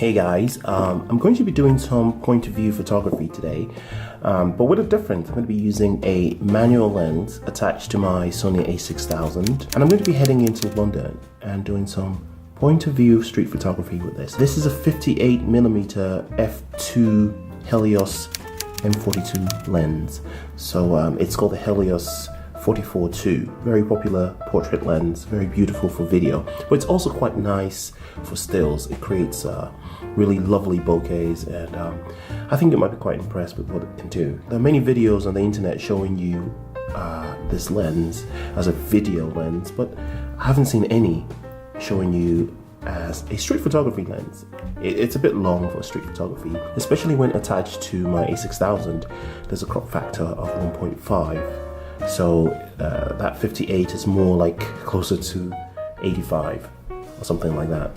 Hey guys, I'm going to be doing some point of view photography today, but with a difference. I'm going to be using a manual lens attached to my Sony A6000, and I'm going to be heading into London and doing some point of view street photography with this. This is a 58mm f2 Helios M42 lens, so it's called the Helios-44-2. Very popular portrait lens, very beautiful for video, but it's also quite nice for stills. It creates really lovely bokehs, and I think you might be quite impressed with what it can do. There are many videos on the internet showing you this lens as a video lens, but I haven't seen any showing you as a street photography lens. It's a bit long for street photography, especially when attached to my A6000. There's a crop factor of 1.5, so that 58 is more like closer to 85 or something like that.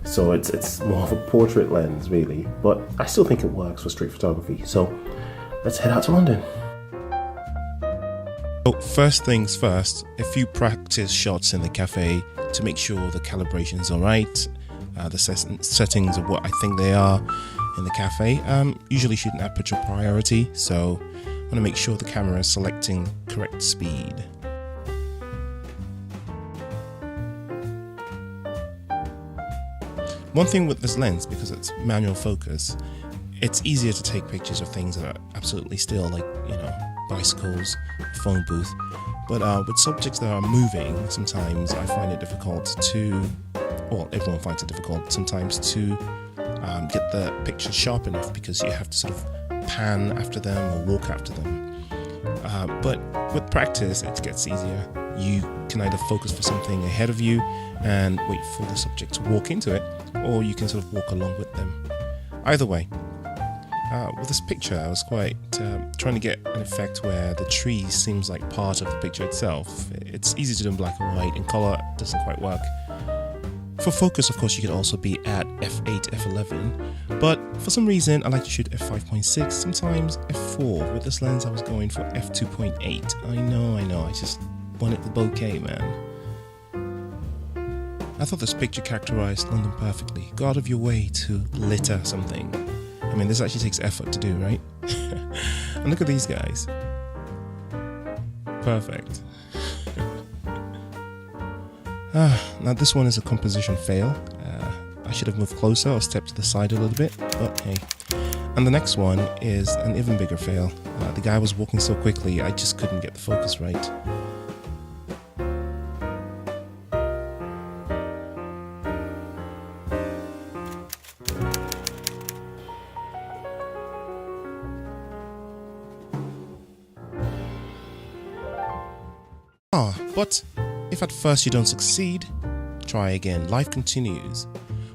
So it's more of a portrait lens really, but I still think it works for street photography. So let's head out to London. So first things first, a few practice shots in the cafe to make sure the calibration is alright, the settings of what I think they are in the cafe. Usually shooting aperture priority, so I want to make sure the camera is selecting correct speed. One thing with this lens, because it's manual focus, it's easier to take pictures of things that are absolutely still, like, you know, bicycles, phone booth. But with subjects that are moving, sometimes I find it difficult to, well, everyone finds it difficult sometimes to get the picture sharp enough, because you have to sort of pan after them or walk after them. But with practice, it gets easier. You can either focus for something ahead of you and wait for the subject to walk into it, or you can sort of walk along with them. Either way, with this picture, I was quite trying to get an effect where the tree seems like part of the picture itself. It's easy to do in black and white. In color, it doesn't quite work. For focus, of course, you could also be at f8, f11, but for some reason, I like to shoot f5.6, sometimes f4. With this lens, I was going for f2.8. I know, I just wanted the bokeh, man. I thought this picture characterized London perfectly. Go out of your way to litter something. I mean, this actually takes effort to do, right? And look at these guys. Perfect. Now this one is a composition fail. I should have moved closer or stepped to the side a little bit, but hey. And the next one is an even bigger fail. The guy was walking so quickly, I just couldn't get the focus right. But if at first you don't succeed, try again. Life continues.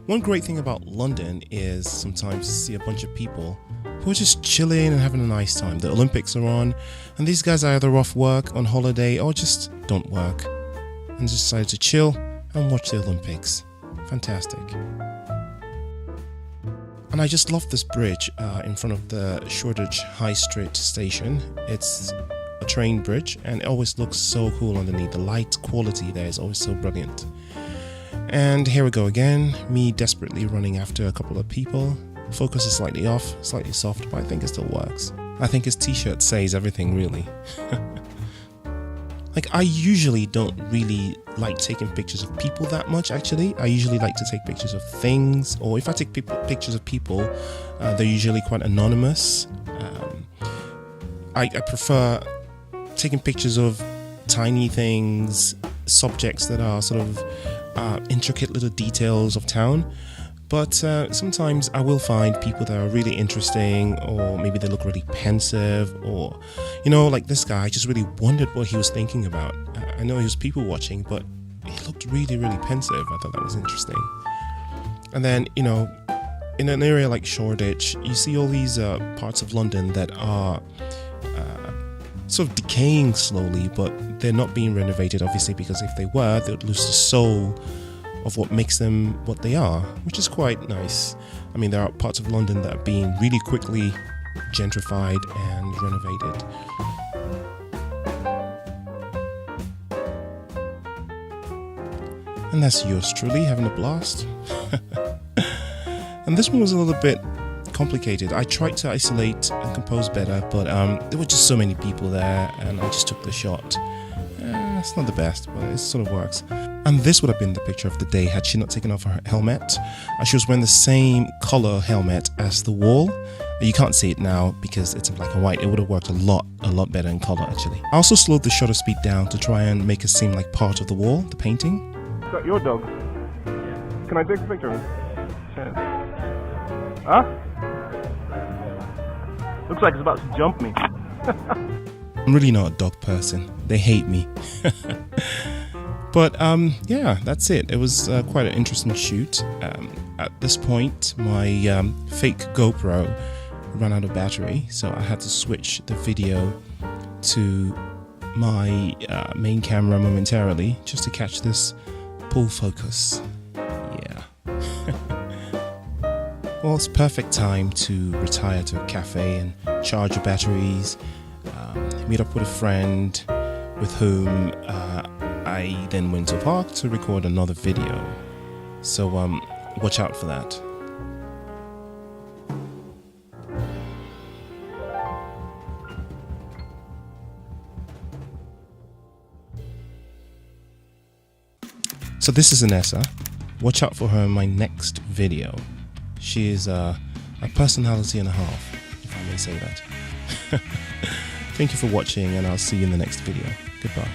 One great thing about London is sometimes you see a bunch of people who are just chilling and having a nice time. The Olympics are on, and these guys are either off work, on holiday, or just don't work, and just decided to chill and watch the Olympics. Fantastic. And I just love this bridge in front of the Shoreditch High Street station. It's a train bridge, and it always looks so cool underneath. The light quality there is always so brilliant. And here we go again, me desperately running after a couple of people. Focus is slightly off, slightly soft, but I think it still works. I think his t-shirt says everything, really. Like, I usually don't really like taking pictures of people that much, actually. I usually like to take pictures of things, or if I take pictures of people, they're usually quite anonymous. I prefer taking pictures of tiny things, subjects that are sort of intricate little details of town. But sometimes I will find people that are really interesting, or maybe they look really pensive, or, you know, like this guy, I just really wondered what he was thinking about. I know he was people watching, but he looked really, really pensive. I thought that was interesting. And then, you know, in an area like Shoreditch, you see all these parts of London that are sort of decaying slowly, but they're not being renovated, obviously, because if they were, they would lose the soul of what makes them what they are, which is quite nice. I mean, there are parts of London that are being really quickly gentrified and renovated. And that's yours truly having a blast. And this one was a little bit complicated. I tried to isolate and compose better, but there were just so many people there, and I just took the shot. It's not the best, but it sort of works. And this would have been the picture of the day had she not taken off her helmet. She was wearing the same color helmet as the wall. You can't see it now because it's in black and white. It would have worked a lot better in color, actually. I also slowed the shutter speed down to try and make it seem like part of the wall, the painting. Is that your dog? Yeah. Can I take a picture of him? Cheers. Huh? Looks like it's about to jump me. I'm really not a dog person. They hate me. But yeah, that's it. It was quite an interesting shoot. At this point, my fake GoPro ran out of battery, so I had to switch the video to my main camera momentarily just to catch this pull focus. Yeah. Well, it's perfect time to retire to a cafe and charge your batteries, meet up with a friend with whom I then went to a park to record another video. So watch out for that. So this is Anessa. Watch out for her in my next video. She is a personality and a half, if I may say that. Thank you for watching, and I'll see you in the next video. Goodbye.